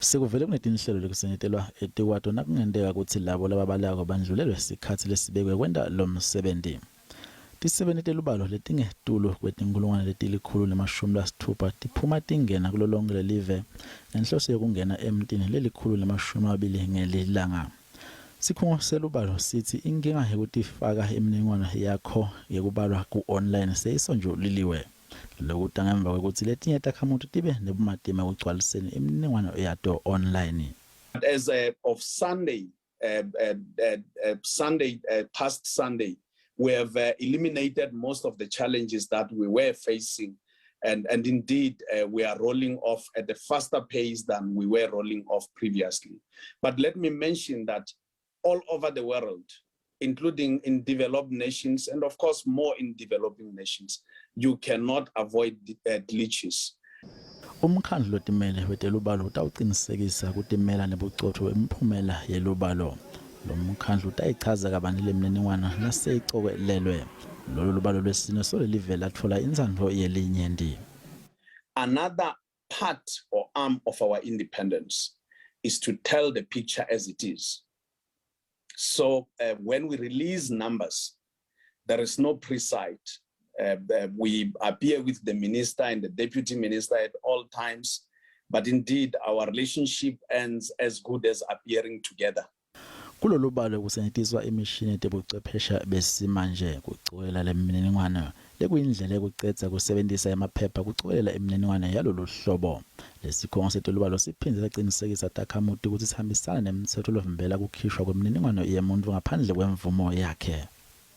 Sekuvele kunetinhlelo lokusenyetelwa etikwato nakungendeka ukuthi labo lababalako bandlulelwe sikhatsi lesibekwe kwenta lo msebenzi. Tisebenetela ubalo letingetulu kwetinkulungwane letilikhulu nemashumi lasithupha tiphuma tingena kulo lonke lelive ngenhloso yokungena emntini lelikhulu lemashumi amabili ngelilanga. Sikhungo selubalo sithi inkinga yokutifaka imininingwane yakho yekubalwa ku-online seyisonjuliliwe. Lokuthi ngemva kwekuthi letinye takhamuti tibe nebumatima ekugcwaliseni imininingwane yato online. As of Sunday, past Sunday, we have eliminated most of the challenges that we were facing. And indeed, we are rolling off at a faster pace than we were rolling off previously. But let me mention that all over the world, including in developed nations, and of course more in developing nations, you cannot avoid glitches. Umkhandlu lotimele wetelubalo utawuqinisekisa kutimela nebucotho imiphumela yelubalo. Lo mkhandlu utayichaza kabanzi lemininingwane naseyicokelelwe. Lolu lubalo lwesine solelive lathola inzandvo yelinyendi. Another part or arm of our independence is to tell the picture as it is. So when we release numbers, there is no pre-sight. We appear with the minister and the deputy minister at all times, but indeed our relationship ends as good as appearing together. Kulolu balo kusenyetiswa imishini tebuchwephesha besimanje kucwelela lemininingwane lekuyindlela ekucetha kusebenzisa emaphepha kucwelela imininingwane yalolu hlobo. Lesikhungo setolubalo siphindze saqinisekisa takhamuti ukuthi sihambisana nemithetho lovimbela kukhishwa kwemininingwane yemuntu ngaphandle kwemvumo yakhe.